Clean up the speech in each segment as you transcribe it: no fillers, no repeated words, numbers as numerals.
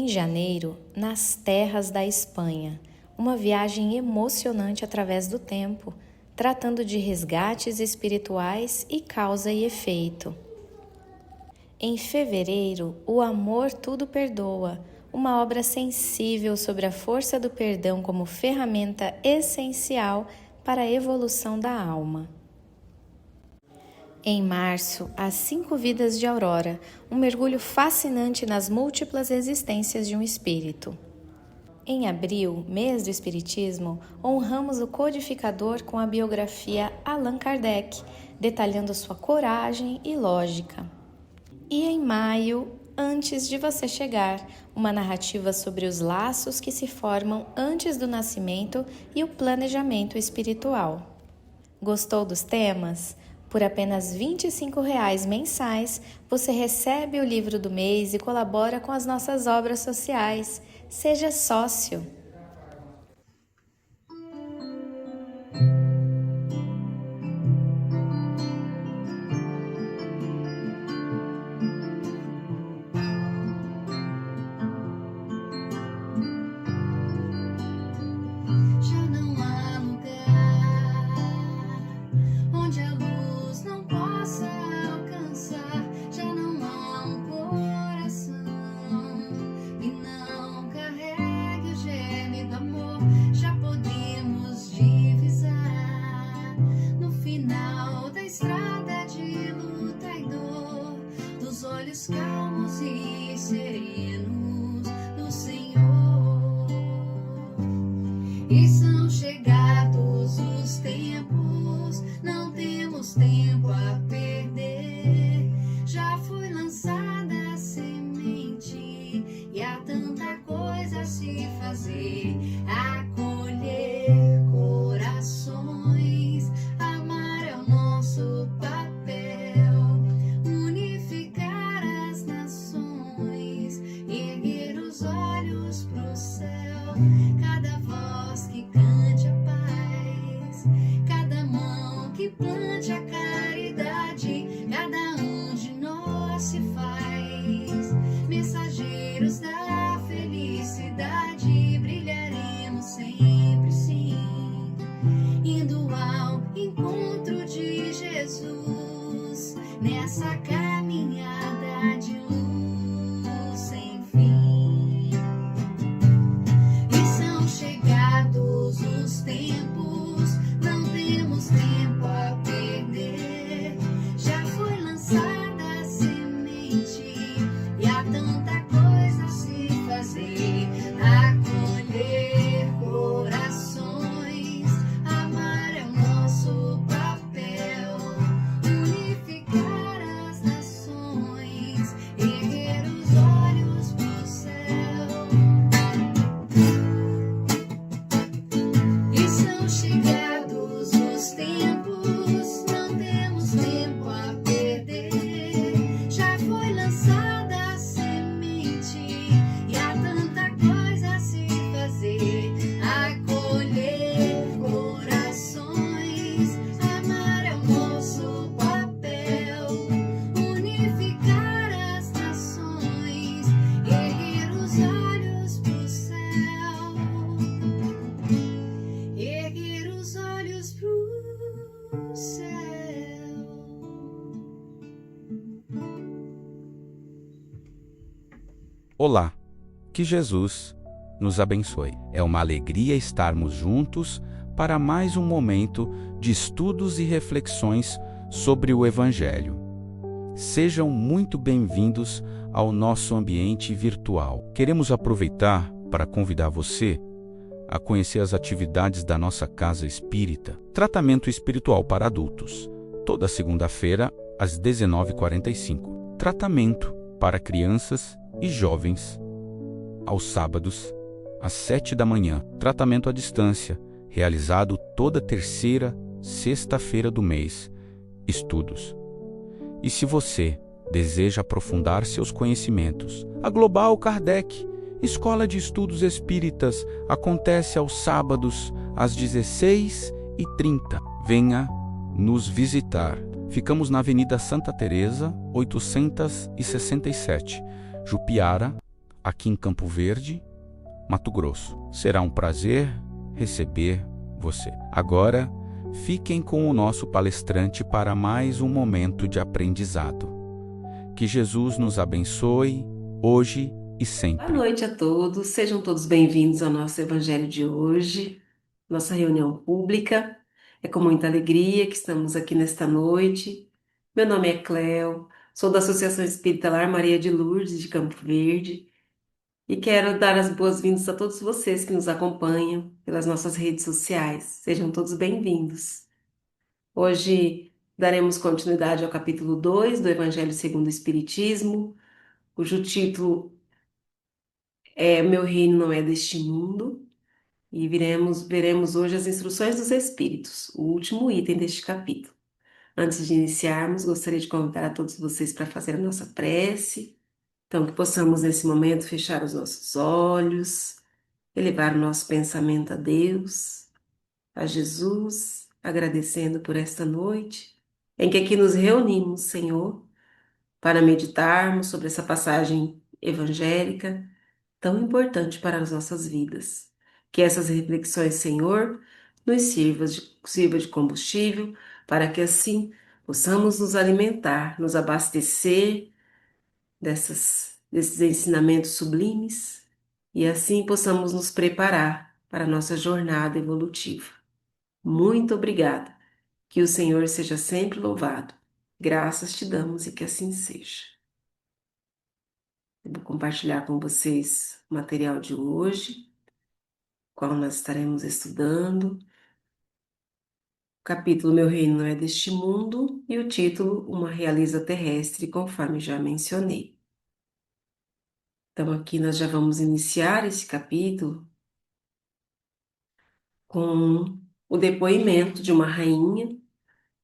janeiro, nas terras da Espanha, uma viagem emocionante através do tempo, tratando de resgates espirituais e causa e efeito. Em fevereiro, O Amor Tudo Perdoa, uma obra sensível sobre a força do perdão como ferramenta essencial para a evolução da alma. Em março, As 5 Vidas de Aurora, um mergulho fascinante nas múltiplas existências de um espírito. Em abril, mês do Espiritismo, honramos o codificador com a biografia Allan Kardec, detalhando sua coragem e lógica. E em maio, Antes de Você Chegar, uma narrativa sobre os laços que se formam antes do nascimento e o planejamento espiritual. Gostou dos temas? Por apenas R$ 25,00 mensais, você recebe o livro do mês e colabora com as nossas obras sociais. Seja sócio! Calmos e serenos do Senhor, e são chegados os tempos, não temos tempo a perder. Já foi lançada a semente e há tanta coisa a se fazer, acolher corações, amar é o nosso papel. Cada voz que cante a paz, cada mão que plante a caridade, cada um de nós se faz mensageiros da felicidade. Brilharemos sempre, sim, indo ao encontro de Jesus, nessa caminhada de luz sem fim. Chegados os tempos, não temos tempo a perder. Já foi lançada a semente e há tanta coisa a se fazer, acolher corações, amar é o nosso papel, unificar as nações, erguer os olhos pro céu. Chegados os tempos, não temos tempo a perder. Já foi lançada a semente e há tanta coisa a se fazer, acolher corações, amar é o nosso papel, unificar as nações, erguer os olhos pro céu. Erguer os olhos pro céu. Olá, que Jesus nos abençoe. É uma alegria estarmos juntos para mais um momento de estudos e reflexões sobre o Evangelho. Sejam muito bem-vindos ao nosso ambiente virtual. Queremos aproveitar para convidar você a conhecer as atividades da nossa Casa Espírita. Tratamento espiritual para adultos, toda segunda-feira, às 19h45. Tratamento para crianças e jovens, aos sábados, às 7 da manhã. Tratamento à distância, realizado toda terceira, sexta-feira do mês. Estudos. E se você deseja aprofundar seus conhecimentos, a Global Kardec, Escola de Estudos Espíritas, acontece aos sábados, às 16h30. Venha nos visitar. Ficamos na Avenida Santa Teresa, 867, Jupiara, aqui em Campo Verde, Mato Grosso. Será um prazer receber você. Agora, fiquem com o nosso palestrante para mais um momento de aprendizado. Que Jesus nos abençoe hoje e sempre. Boa noite a todos, sejam todos bem-vindos ao nosso Evangelho de hoje, nossa reunião pública. É com muita alegria que estamos aqui nesta noite. Meu nome é Cleo, sou da Associação Espírita Lar Maria de Lourdes de Campo Verde e quero dar as boas-vindas a todos vocês que nos acompanham pelas nossas redes sociais. Sejam todos bem-vindos. Hoje daremos continuidade ao capítulo 2 do Evangelho segundo o Espiritismo, cujo título é Meu Reino Não É Deste Mundo, e veremos hoje as instruções dos Espíritos, o último item deste capítulo. Antes de iniciarmos, gostaria de convidar a todos vocês para fazer a nossa prece, então que possamos nesse momento fechar os nossos olhos, elevar o nosso pensamento a Deus, a Jesus, agradecendo por esta noite, em que aqui nos reunimos, Senhor, para meditarmos sobre essa passagem evangélica tão importante para as nossas vidas. Que essas reflexões, Senhor, nos sirva de combustível para que assim possamos nos alimentar, nos abastecer desses ensinamentos sublimes e assim possamos nos preparar para a nossa jornada evolutiva. Muito obrigada. Que o Senhor seja sempre louvado. Graças te damos e que assim seja. Eu vou compartilhar com vocês o material de hoje, qual nós estaremos estudando. O capítulo Meu Reino Não É Deste Mundo e o título Uma Realeza Terrestre, conforme já mencionei. Então, aqui nós já vamos iniciar esse capítulo com o depoimento de uma rainha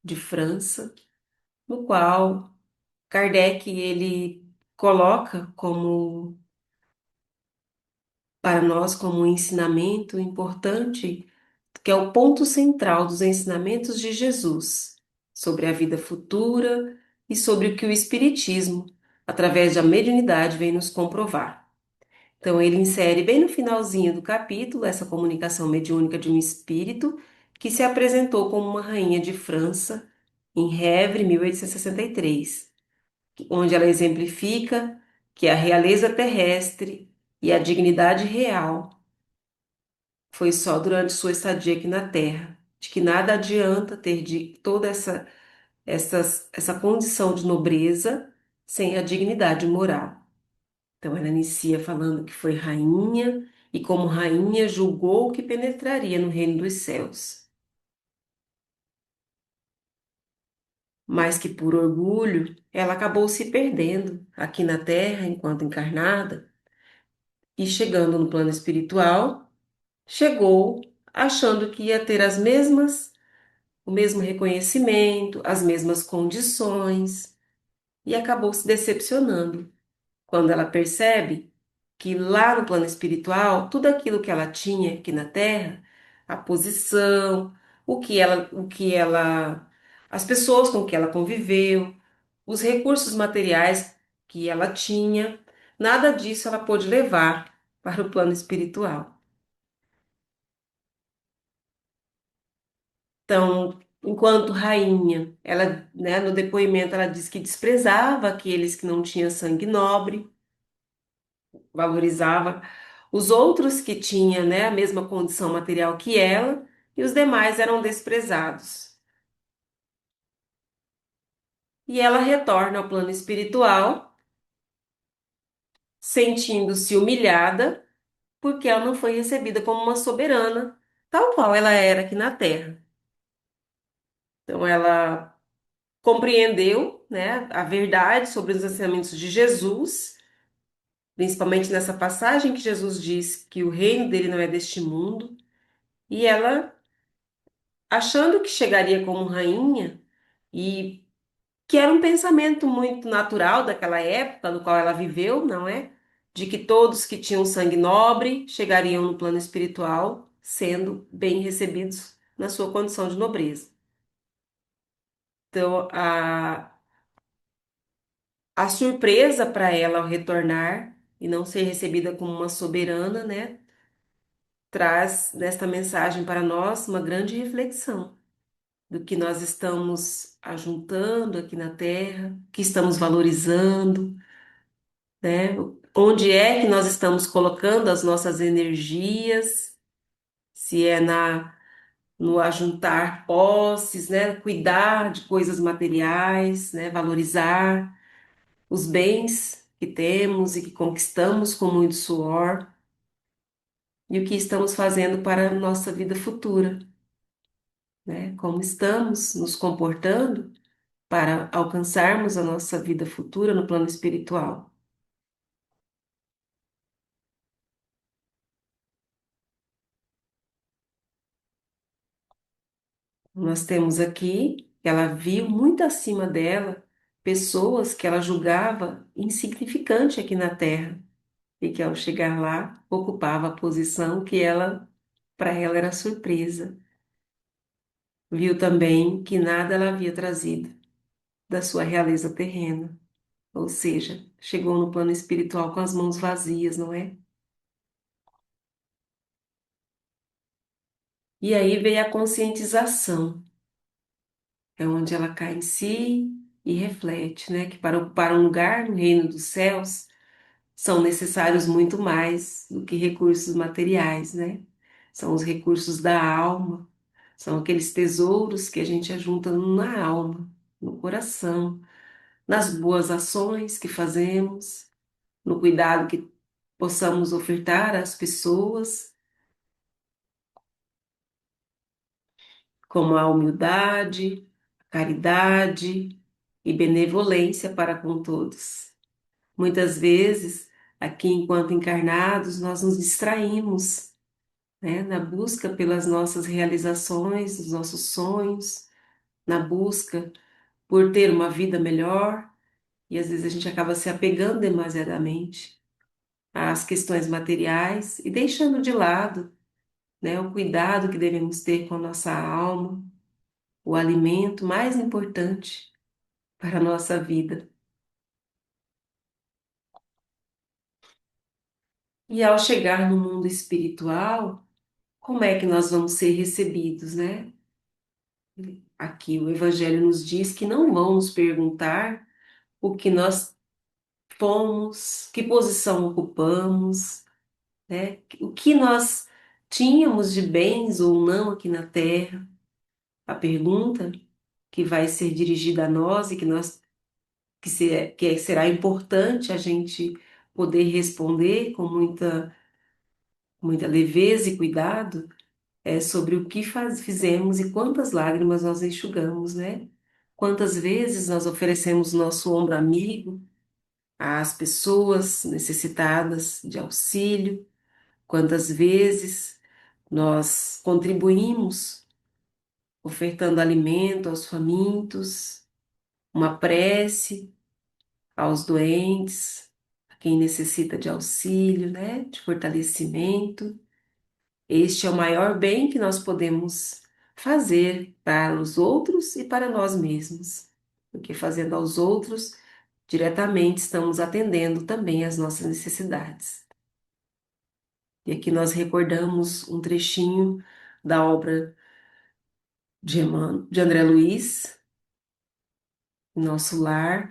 de França, no qual Kardec ele coloca como para nós como um ensinamento importante, que é o ponto central dos ensinamentos de Jesus sobre a vida futura e sobre o que o Espiritismo, através da mediunidade, vem nos comprovar. Então, ele insere bem no finalzinho do capítulo essa comunicação mediúnica de um espírito que se apresentou como uma rainha de França em Revre, 1863, onde ela exemplifica que a realeza terrestre e a dignidade real foi só durante sua estadia aqui na Terra, de que nada adianta ter de toda essa condição de nobreza sem a dignidade moral. Então ela inicia falando que foi rainha e como rainha julgou que penetraria no reino dos céus, mas que por orgulho ela acabou se perdendo aqui na Terra enquanto encarnada e chegando no plano espiritual, chegou achando que ia ter o mesmo reconhecimento, as mesmas condições, e acabou se decepcionando quando ela percebe que lá no plano espiritual, tudo aquilo que ela tinha aqui na Terra, a posição, as pessoas com que ela conviveu, os recursos materiais que ela tinha, nada disso ela pôde levar para o plano espiritual. Então, enquanto rainha, ela, né, no depoimento, ela disse que desprezava aqueles que não tinham sangue nobre, valorizava os outros que tinham, né, a mesma condição material que ela, e os demais eram desprezados. E ela retorna ao plano espiritual, sentindo-se humilhada, porque ela não foi recebida como uma soberana, tal qual ela era aqui na Terra. Então, ela compreendeu, né, a verdade sobre os ensinamentos de Jesus, principalmente nessa passagem que Jesus diz que o reino dele não é deste mundo, e ela, achando que chegaria como rainha, e que era um pensamento muito natural daquela época no qual ela viveu, não é? De que todos que tinham sangue nobre chegariam no plano espiritual sendo bem recebidos na sua condição de nobreza. Então, a surpresa para ela ao retornar e não ser recebida como uma soberana, né, traz nesta mensagem para nós uma grande reflexão do que nós estamos ajuntando aqui na Terra, que estamos valorizando, né? Onde é que nós estamos colocando as nossas energias, se é no ajuntar posses, né? Cuidar de coisas materiais, né? Valorizar os bens que temos e que conquistamos com muito suor, e o que estamos fazendo para a nossa vida futura, né? Como estamos nos comportando para alcançarmos a nossa vida futura no plano espiritual. Nós temos aqui que ela viu muito acima dela pessoas que ela julgava insignificante aqui na Terra e que ao chegar lá ocupava a posição que ela, para ela era surpresa. Viu também que nada ela havia trazido da sua realeza terrena, ou seja, chegou no plano espiritual com as mãos vazias, não é? E aí veio a conscientização, é onde ela cai em si e reflete, né, que para ocupar um lugar no reino dos céus são necessários muito mais do que recursos materiais, né? São os recursos da alma, são aqueles tesouros que a gente ajunta na alma, no coração, nas boas ações que fazemos, no cuidado que possamos ofertar às pessoas, como a humildade, a caridade e benevolência para com todos. Muitas vezes, aqui enquanto encarnados, nós nos distraímos, né, na busca pelas nossas realizações, dos nossos sonhos, na busca por ter uma vida melhor, e às vezes a gente acaba se apegando demasiadamente às questões materiais e deixando de lado, né, o cuidado que devemos ter com a nossa alma, o alimento mais importante para a nossa vida. E ao chegar no mundo espiritual, como é que nós vamos ser recebidos, né? Aqui o Evangelho nos diz que não vão nos perguntar o que nós fomos, que posição ocupamos, né? O que nós tínhamos de bens ou não aqui na Terra. A pergunta que vai ser dirigida a nós e que será importante a gente poder responder com muita leveza e cuidado é sobre o que fizemos e quantas lágrimas nós enxugamos, né? Quantas vezes nós oferecemos nosso ombro amigo às pessoas necessitadas de auxílio, quantas vezes nós contribuímos ofertando alimento aos famintos, uma prece aos doentes, a quem necessita de auxílio, né, de fortalecimento. Este é o maior bem que nós podemos fazer para os outros e para nós mesmos, porque fazendo aos outros, diretamente estamos atendendo também às nossas necessidades. E aqui nós recordamos um trechinho da obra de André Luiz, Nosso Lar,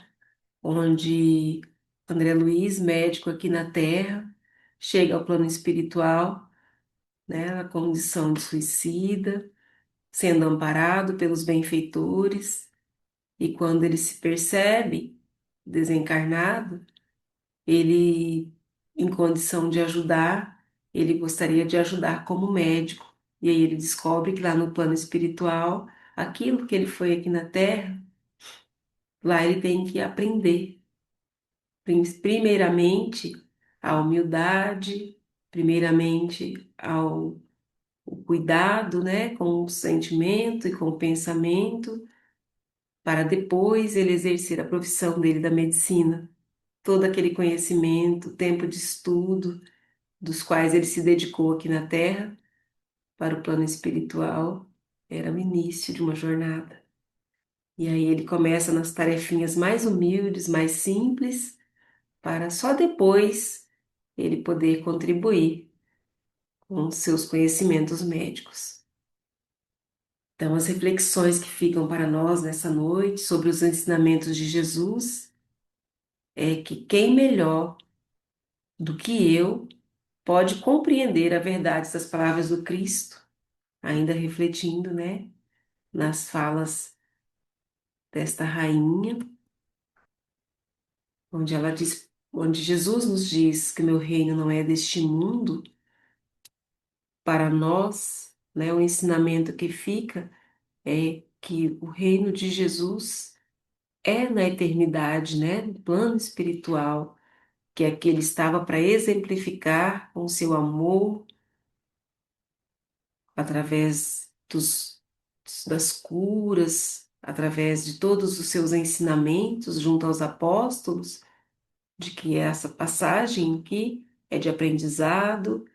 onde André Luiz, médico aqui na Terra, chega ao plano espiritual, né, na condição de suicida, sendo amparado pelos benfeitores, e quando ele se percebe desencarnado, ele, em condição de ajudar, ele gostaria de ajudar como médico. E aí ele descobre que lá no plano espiritual, aquilo que ele foi aqui na Terra, lá ele tem que aprender, primeiramente, a humildade, primeiramente ao o cuidado, né, com o sentimento e com o pensamento, para depois ele exercer a profissão dele da medicina. Todo aquele conhecimento, tempo de estudo, dos quais ele se dedicou aqui na Terra, para o plano espiritual, era o início de uma jornada. E aí ele começa nas tarefinhas mais humildes, mais simples, para só depois ele poder contribuir com seus conhecimentos médicos. Então, as reflexões que ficam para nós nessa noite sobre os ensinamentos de Jesus é que quem melhor do que eu pode compreender a verdade das palavras do Cristo, ainda refletindo, né, nas falas desta rainha, onde Jesus nos diz que meu reino não é deste mundo. Para nós, né, o ensinamento que fica é que o reino de Jesus é na eternidade, né, no plano espiritual, que aqui ele estava para exemplificar com seu amor, através das curas, através de todos os seus ensinamentos junto aos apóstolos, de que essa passagem aqui é de aprendizado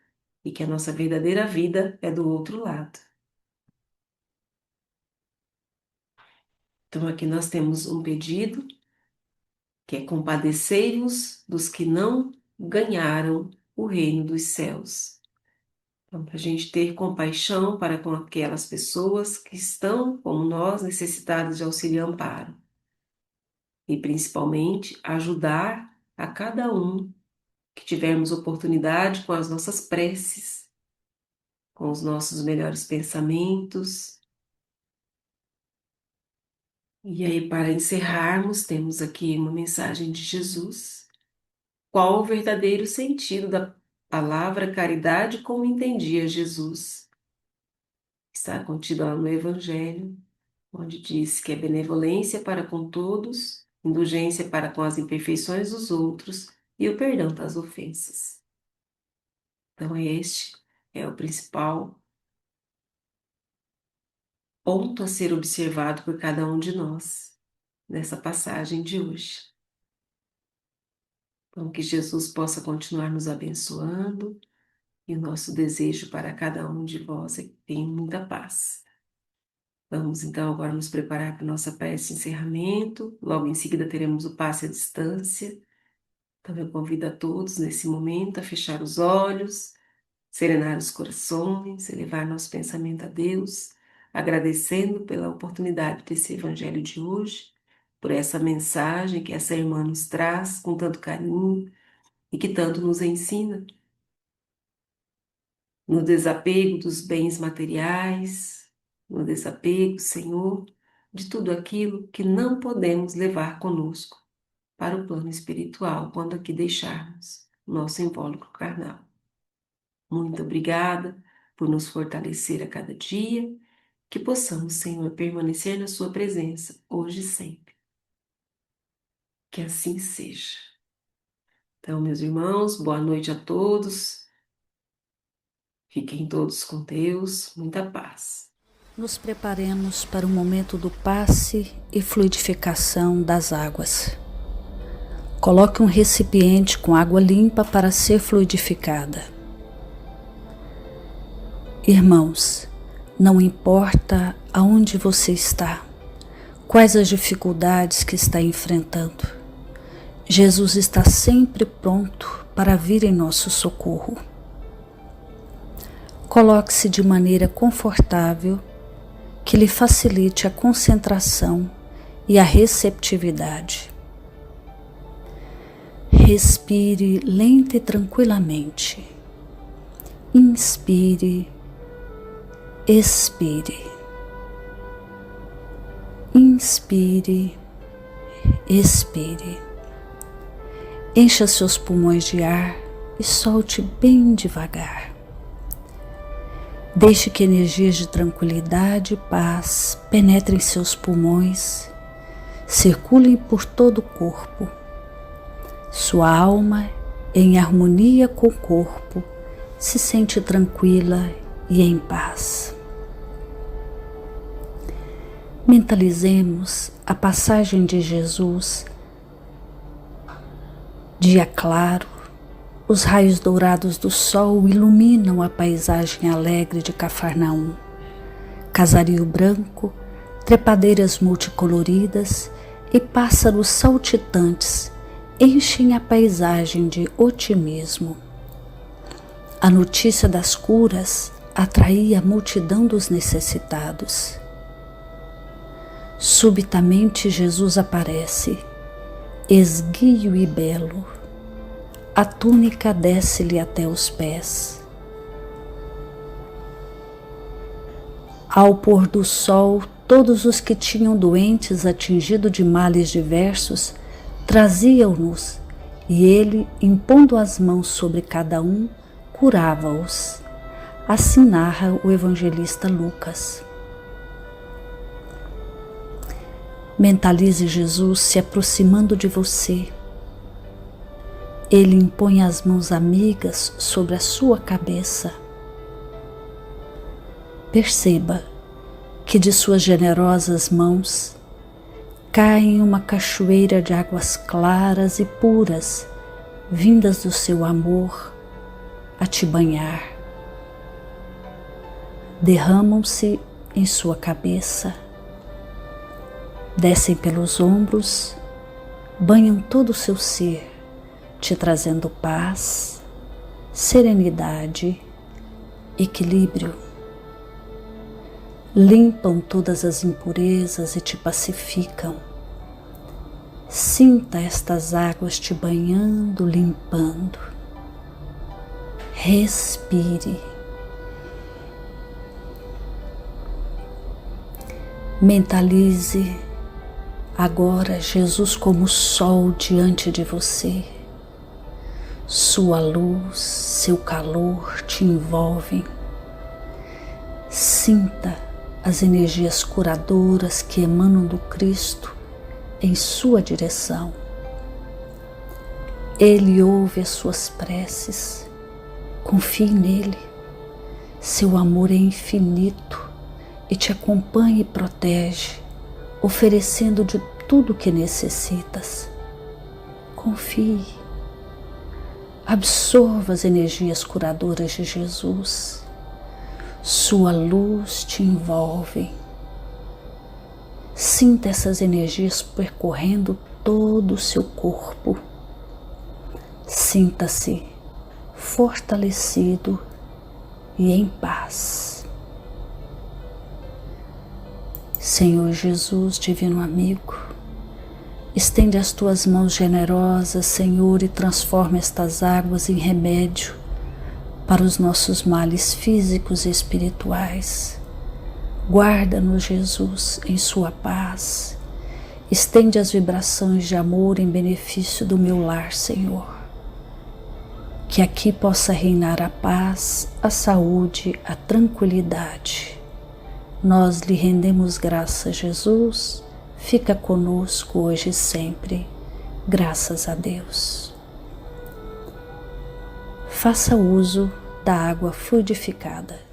e que a nossa verdadeira vida é do outro lado. Então aqui nós temos um pedido, que é compadecei-vos dos que não ganharam o reino dos céus. Então, para a gente ter compaixão para com aquelas pessoas que estão, como nós, necessitadas de auxílio e amparo. E principalmente ajudar a cada um que tivermos oportunidade com as nossas preces, com os nossos melhores pensamentos. E aí, para encerrarmos, temos aqui uma mensagem de Jesus. Qual o verdadeiro sentido da palavra caridade como entendia Jesus? Está contido lá no Evangelho, onde diz que é benevolência para com todos, indulgência para com as imperfeições dos outros e o perdão das ofensas. Então este é o principal ponto a ser observado por cada um de nós nessa passagem de hoje. Então que Jesus possa continuar nos abençoando e o nosso desejo para cada um de vós é que tenha muita paz. Vamos então agora nos preparar para a nossa prece de encerramento. Logo em seguida teremos o passe à distância. Então eu convido a todos nesse momento a fechar os olhos, serenar os corações, elevar nosso pensamento a Deus, agradecendo pela oportunidade desse evangelho de hoje, por essa mensagem que essa irmã nos traz com tanto carinho e que tanto nos ensina no desapego dos bens materiais, no desapego, Senhor, de tudo aquilo que não podemos levar conosco para o plano espiritual quando aqui deixarmos o nosso invólucro carnal. Muito obrigada por nos fortalecer a cada dia, que possamos, Senhor, permanecer na sua presença, hoje e sempre. Que assim seja. Então, meus irmãos, boa noite a todos. Fiquem todos com Deus, muita paz. Nos preparemos para o momento do passe e fluidificação das águas. Coloque um recipiente com água limpa para ser fluidificada. Irmãos, não importa aonde você está, quais as dificuldades que está enfrentando, Jesus está sempre pronto para vir em nosso socorro. Coloque-se de maneira confortável, que lhe facilite a concentração e a receptividade. Respire lenta e tranquilamente. Inspire, expire. Inspire, expire. Encha seus pulmões de ar e solte bem devagar. Deixe que energias de tranquilidade e paz penetrem seus pulmões, circulem por todo o corpo. Sua alma, em harmonia com o corpo, se sente tranquila e em paz. Mentalizemos a passagem de Jesus. Dia claro, os raios dourados do sol iluminam a paisagem alegre de Cafarnaum. Casario branco, trepadeiras multicoloridas e pássaros saltitantes enchem a paisagem de otimismo. A notícia das curas atraía a multidão dos necessitados. Subitamente Jesus aparece, esguio e belo. A túnica desce-lhe até os pés. Ao pôr do sol, todos os que tinham doentes atingidos de males diversos traziam-nos, e ele, impondo as mãos sobre cada um, curava-os. Assim narra o evangelista Lucas. Mentalize Jesus se aproximando de você. Ele impõe as mãos amigas sobre a sua cabeça. Perceba que de suas generosas mãos cai uma cachoeira de águas claras e puras, vindas do seu amor a te banhar. Derramam-se em sua cabeça, descem pelos ombros, banham todo o seu ser, te trazendo paz, serenidade, equilíbrio. Limpam todas as impurezas e te pacificam. Sinta estas águas te banhando, limpando. Respire. Mentalize agora Jesus como sol diante de você. Sua luz, seu calor te envolvem. Sinta as energias curadoras que emanam do Cristo em sua direção. Ele ouve as suas preces. Confie nele. Seu amor é infinito e te acompanha e protege, oferecendo de tudo o que necessitas. Confie. Absorva as energias curadoras de Jesus. Sua luz te envolve. Sinta essas energias percorrendo todo o seu corpo. Sinta-se fortalecido e em paz. Senhor Jesus, divino amigo, estende as tuas mãos generosas, Senhor, e transforma estas águas em remédio para os nossos males físicos e espirituais. Guarda-nos, Jesus, em sua paz. Estende as vibrações de amor em benefício do meu lar, Senhor. Que aqui possa reinar a paz, a saúde, a tranquilidade. Nós lhe rendemos graças, Jesus. Fica conosco hoje e sempre. Graças a Deus. Faça uso da água fluidificada.